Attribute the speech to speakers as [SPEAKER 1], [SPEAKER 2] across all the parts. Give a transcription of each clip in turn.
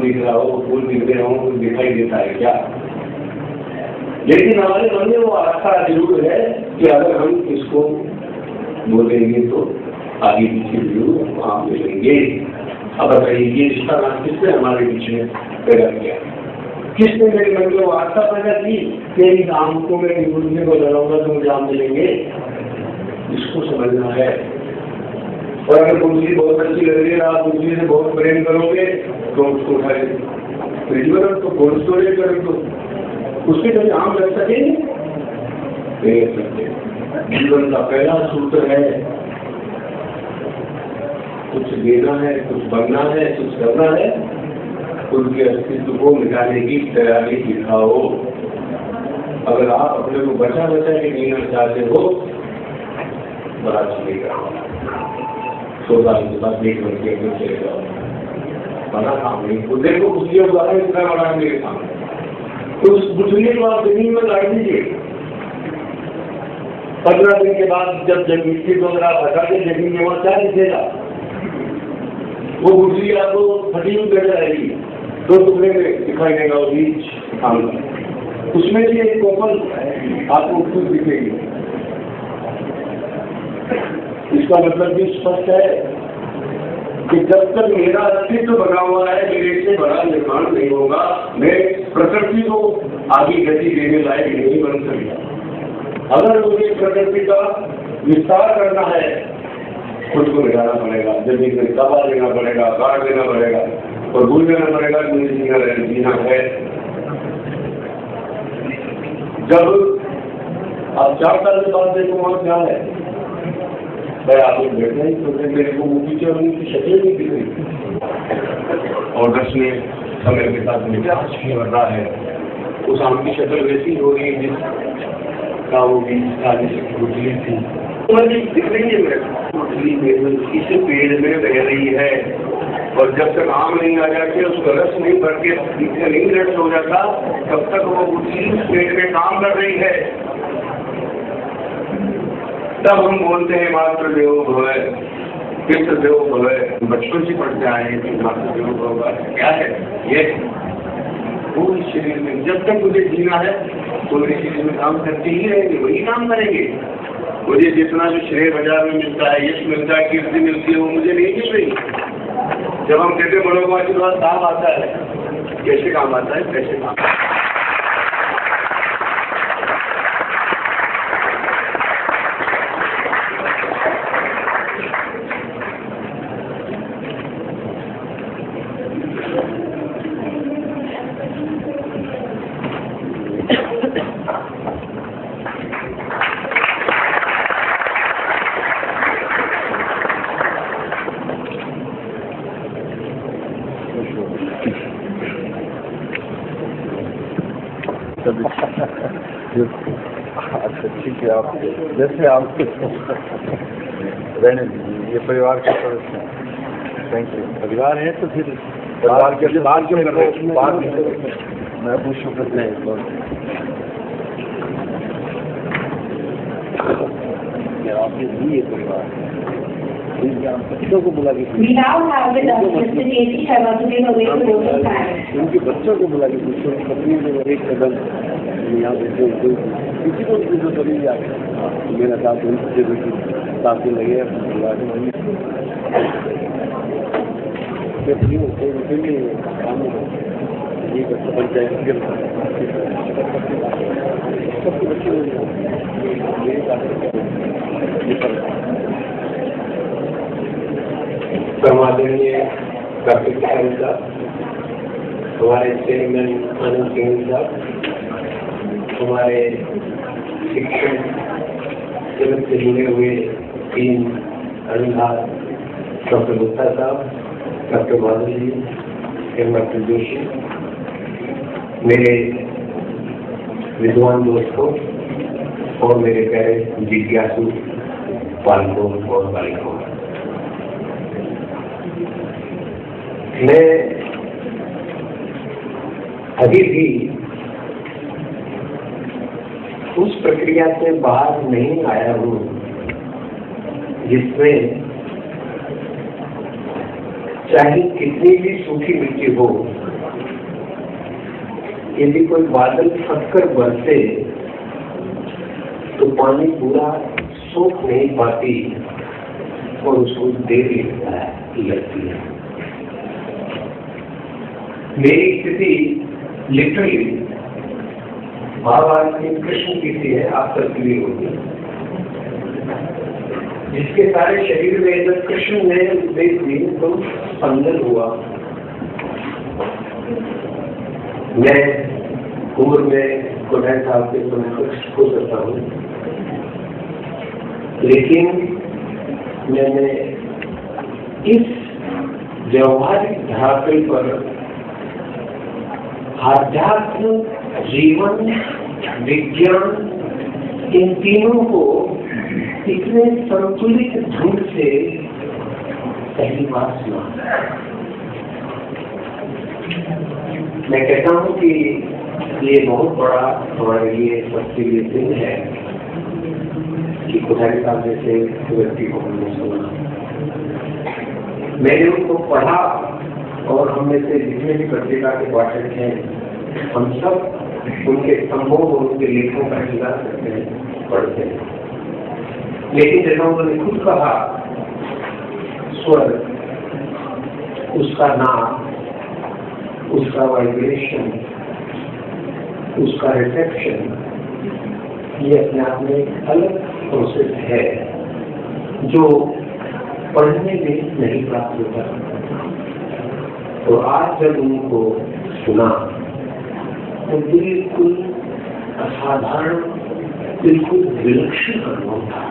[SPEAKER 1] दिख रहा हो, फूल दिख रहे हो, कुछ दिखाई देता है क्या? लेकिन हमारे मन में वो आस्था जरूर है कि अगर हम इसको बोलेंगे तो आगे पीछे जरूर आप मिलेंगे। अब बताइए ये रिश्ता किसने हमारे बीच में पैदा किया? किसने मेरे मन में वो आस्था पैदा की कि इन आम को मैं दूसरे को लगाऊंगा तो मुझे आम मिलेंगे? इसको समझना है। और अगर कुंडली बहुत अच्छी लग रही है, आप कुंडली से बहुत प्रेम करोगे तो उसको उठाए फ्रिज में रख दो, कोल्ड स्टोरेज कर दो, उसके कभी आम रख सकेंगे? जीवन का पहला सूत्र है कुछ देना है, कुछ बनना है, कुछ करना है, उनके अस्तित्व को मिटाने की तैयारी दिखाओ। अगर आप अपने को बचा के जीना चाहते हो, बड़ा चलेगा 100 साल के बाद देख करके अगर चले जाओ, बड़ा काम नहीं। तो देखो कुछ द्वारा इतना बड़ा मेरे काम, तो उस गुठलिए को आप जमीन में गाड़ दीजिए। 15 दिन के बाद जब मिट्टी को अगर आप हटा के जमीन में वहां क्या दिखेगा? वो गुठली आपको फटी हुई नजर आएगी, 2 टुकड़े में दिखाई देगा वो बीज आम का, उसमें भी एक कोमल आपको खुद दिखेगी। इसका मतलब भी स्पष्ट है कि जब तक मेरा अस्तित्व बना हुआ है, मेरे से बड़ा निर्माण नहीं होगा, मैं प्रकृति को आगे गति देने लायक नहीं बन सकता। अगर मुझे प्रकृति का विस्तार करना है, खुद को मिटाना पड़ेगा, जमीन में दबा देना पड़ेगा, काट देना पड़ेगा और भूल देना पड़ेगा कि मुझे जीना है। जब आप 4 साल के बाद देखो वहां क्या है, भाई आप लोग बैठे हैं तो मेरे को वो पीछे उनकी शक्ल नहीं दिख रही, और दर्शनीय समय के साथ में क्या बढ़ रहा है, उस आम की शक्ल वैसी हो रही है जिसका वो बीज था, जिसकी गुठली थी दिख रही है मेरे गुठली में, इसे पेड़ में बह रही है। और जब तक आम नहीं आ जाते, उसका रस नहीं भर के पीछे नहीं रस हो जाता, तब तक वो गुठली उस पेड़ में काम कर रही है। तब हम बोलते हैं मातृ देवो भव, पितृ देवो भव। बचपन से पढ़ते आए हैं कि मातृ देवो भव क्या है, ये पूरे शरीर में जब तक मुझे जीना है तो मेरे शरीर में काम करते ही रहेंगे, वही काम करेंगे। मुझे जितना जो श्रेय बाजार में मिलता है, यश मिलता है, कीर्ति मिलती है, वो मुझे नहीं मिल रही। जब हम कहते बड़ों का आशीर्वाद काम आता है, कैसे काम आता है, कैसे काम आता है?
[SPEAKER 2] अच्छा ठीक है, आप जैसे आप रहने दीजिए, ये परिवार के सदस्य हैं। Thank you. परिवार है तो फिर परिवार के बात क्यों कर रहे हैं? बात मैं पूछूँ करते हैं आपने दी ये परिवार बच्चों को बुला के, उनके बच्चों को बुला के पूछो, पत्नी को एक कदम यहाँ पे किसी को भी कभी मेरा साथ उनसे साथ में लगे काम ये बन जाए। सबके बच्चे
[SPEAKER 1] समादरणीय डॉक्टर किशन साहब, हमारे चेयरमैन आनंद सिंह साहब, हमारे शिक्षण जगत से जुड़े हुए 3 अनुभाग डॉक्टर गुप्ता साहब, डॉक्टर माधव जी एवं डॉक्टर जोशी, मेरे विद्वान दोस्तों और मेरे प्यारे जिज्ञासु बालकों और बालिकाओं, मैं अभी भी उस प्रक्रिया से बाहर नहीं आया हूँ जिसमें चाहे कितनी भी सूखी मिट्टी हो यदि कोई बादल फटकर बरसे तो पानी पूरा सोख नहीं पाती और उसको देर लगती है। मेरी स्थिति लिटरली महाभारत में कृष्ण की सी है, आप सबके लिए होगी, जिसके सारे शरीर में जब कृष्ण ने देख दी तो स्पंदन हुआ। मैं उम्र में कोटाई साहब के समय हो सकता हूँ, लेकिन मैंने इस व्यवहारिक धरातल पर आध्यात्म, जीवन, विज्ञान, इन तीनों को इतने संतुलित ढंग से पहली बार सुना। मैं कहता हूँ कि ये बहुत बड़ा हमारे लिए सबके लिए दिन है कि कोठारी साहब जैसे व्यक्ति को हमने सुना। मैंने उनको पढ़ा और हम में से जितने भी पत्रिका के पाठक हैं, हम सब उनके स्तंभों और उनके लेखों का इंतजार करते हैं, पढ़ते हैं। लेकिन जैसा उन्होंने खुद कहा, स्वर, उसका नाम, उसका वाइब्रेशन, उसका रिसेप्शन, ये अपने आप में एक अलग प्रोसेस है जो पढ़ने में नहीं प्राप्त होता। और आज जब उनको सुना तो बिल्कुल असाधारण, बिल्कुल विलक्षण अनुभव था।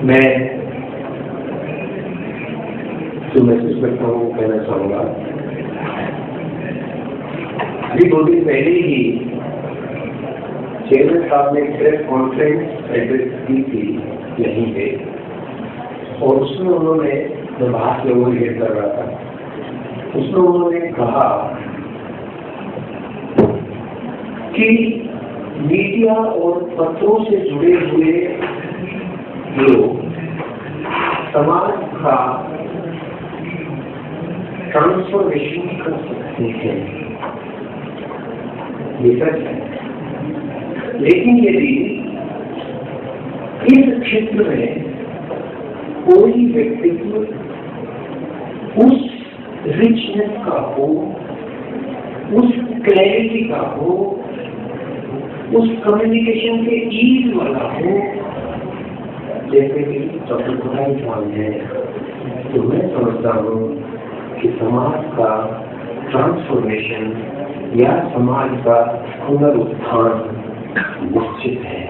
[SPEAKER 1] मैं जो मैसेज करता हूँ कहना चाहूँगा, अभी 2 दिन पहले ही चेयरमैन साहब ने प्रेस कॉन्फ्रेंस एड्रेस की थी यहीं पे, और उसमें उन्होंने, मैं बाहर से वो रिलेट कर रहा था, उसमें उन्होंने कहा कि मीडिया और पत्रों से जुड़े हुए लोग समाज का ट्रांसफॉर्मेशन कर सकते हैं, ये सच है। लेकिन यदि इस क्षेत्र में कोई व्यक्तित्व उस रिचनेस का हो, उस क्लैरिटी का हो, उस कम्युनिकेशन के ईज वाला हो, जैसे कि डॉक्टर कोठारी साहब है, तो मैं समझता हूँ कि समाज का ट्रांसफॉर्मेशन या समाज का पुनरुत्थान निश्चित है।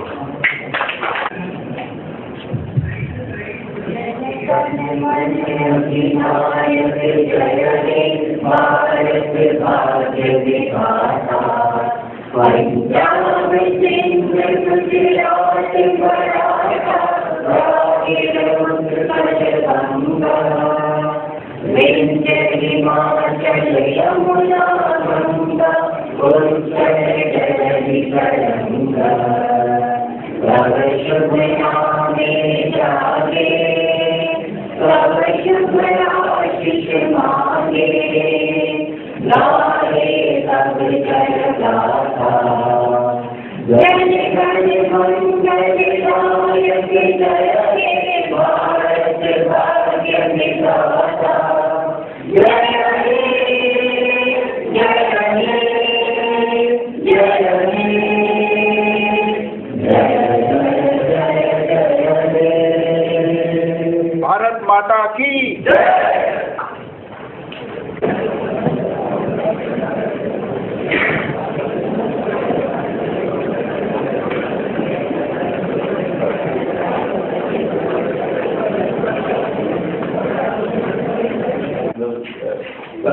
[SPEAKER 2] भारत माता की जय।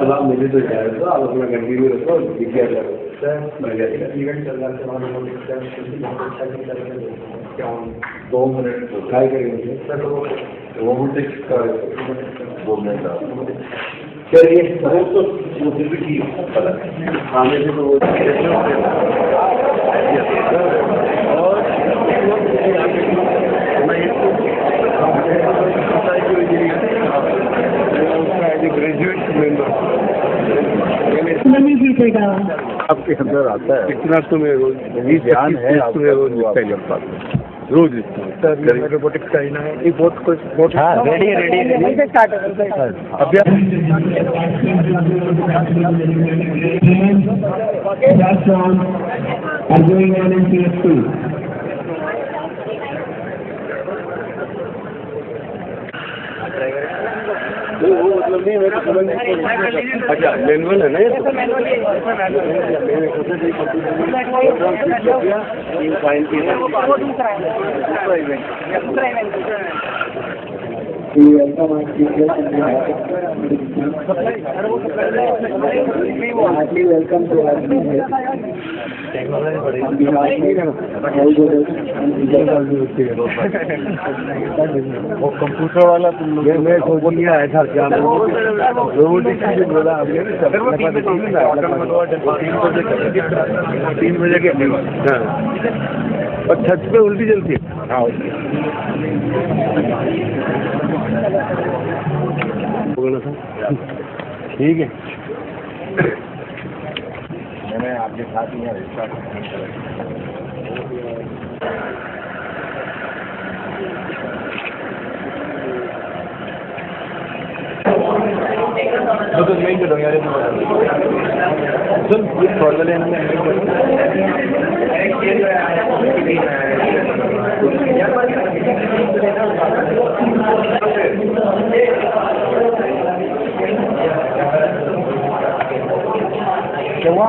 [SPEAKER 1] आप मुझे तो चाहे तो आप अपना कंटिन्यू रखो, क्या करो
[SPEAKER 2] इवेंट चल रहा है, 2 मिनट
[SPEAKER 1] ट्राई करेंगे
[SPEAKER 2] रोबोटिक्स का 2 मिनट।
[SPEAKER 1] चलिए बहुत तो फिर भी ठीक खाने से तो ग्रेजुएट मेंबर
[SPEAKER 3] दिखेगा।
[SPEAKER 2] आपके अंदर आता है
[SPEAKER 4] इतना तो मैं रोज
[SPEAKER 2] ज्ञान है
[SPEAKER 4] तो मैं रोज लिखता ही लगता हूँ। रोज लिखता हूँ।
[SPEAKER 2] सर रोबोटिक्स का ही ना है ये बहुत कुछ बहुत
[SPEAKER 3] रेडी स्टार्ट
[SPEAKER 2] अभ्यास
[SPEAKER 3] That's on. I'm going on in PS2.
[SPEAKER 4] वो मतलब नहीं मैं तो समझ अच्छा मैनुअल है ना ये तो मैंने सोचा कि
[SPEAKER 3] Welcome to our
[SPEAKER 2] वो कंप्यूटर वाला तुम लोग मैं सोच लिया ऐसा क्या रोबोटिक्स से बोला आपने 3 बजे के
[SPEAKER 4] हाँ और छत पे उल्टी जलती है।
[SPEAKER 2] हाँ
[SPEAKER 4] बोलना था
[SPEAKER 2] ठीक है मैंने आपके साथ ही तो नहीं करो यार सुन ये थोड़ा लेना क्या हुआ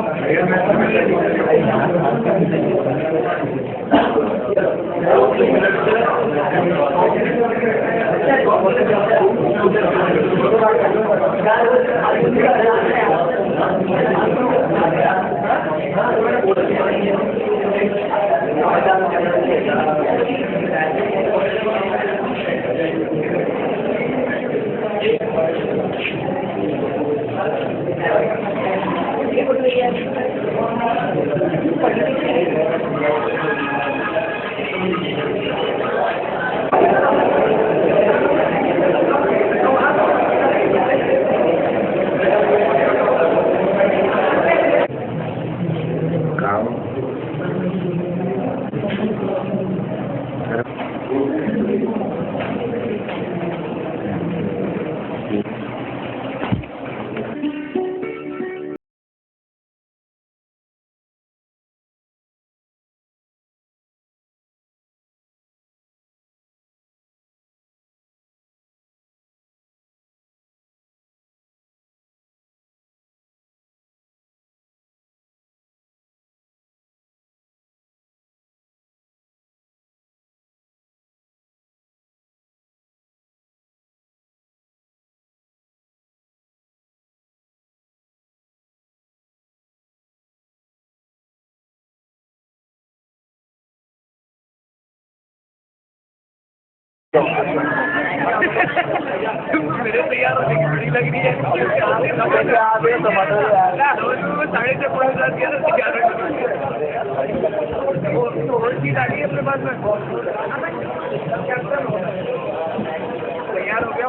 [SPEAKER 5] मेरे तैयार होने की बड़ी लग रही है। साढ़े से पूरा दिया था 11 वो चीज आ गई अपने पास में तैयार हो गया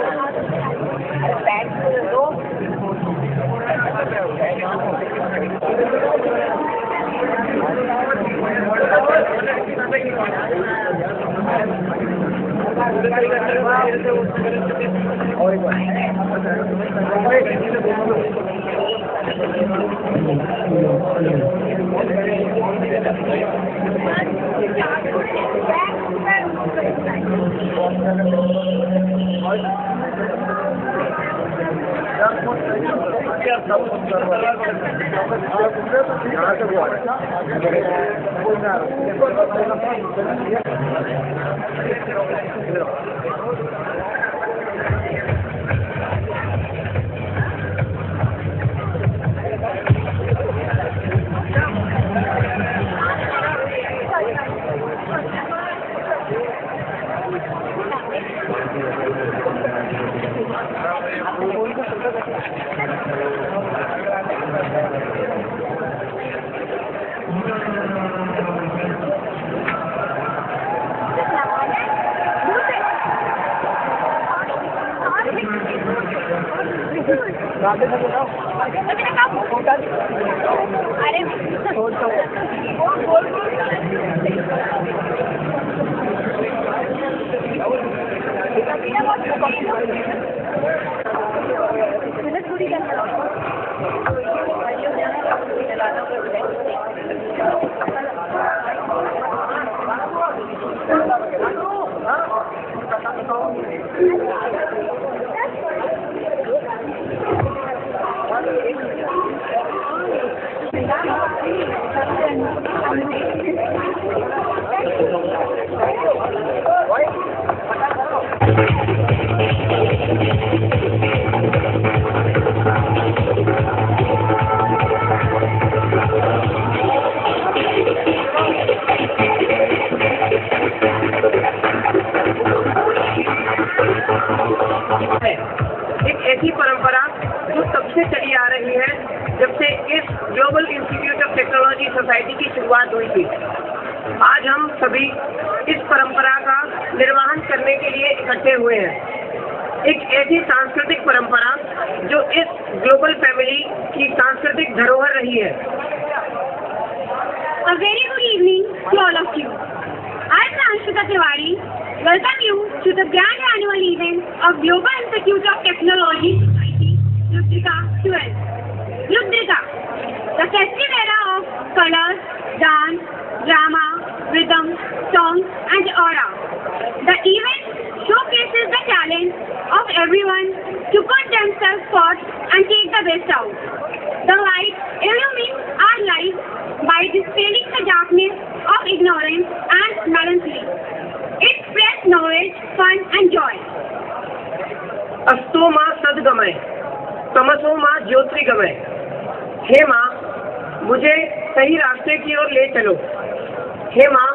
[SPEAKER 5] एक ऐसी परंपरा जो तब से चली आ रही है जब से इस global institute of technology society की शुरुआत हुई थी। आज हम सभी इस परंपरा का निर्वहन करने के लिए इकट्ठे हुए हैं। एक ऐसी सांस्कृतिक परंपरा जो इस ग्लोबल फैमिली की सांस्कृतिक धरोहर रही है।
[SPEAKER 6] A very good evening to all of you. I am Anshika Tiwari. Welcome you to the grand annual event of Global Institute of Technology Society, Ludwika 12. Ludwika, the festive era of colors, dance, drama, rhythm, song and aura. The event showcases the talent of everyone to put themselves forth and take the best out. The light illumines our lives by dispelling the darkness of ignorance and melancholy. It spreads knowledge, fun and joy.
[SPEAKER 5] अस्तो माँ सद्गमय, तमसो माँ ज्योतिर्गमय। हे माँ, मुझे सही रास्ते की ओर ले चलो। हे माँ,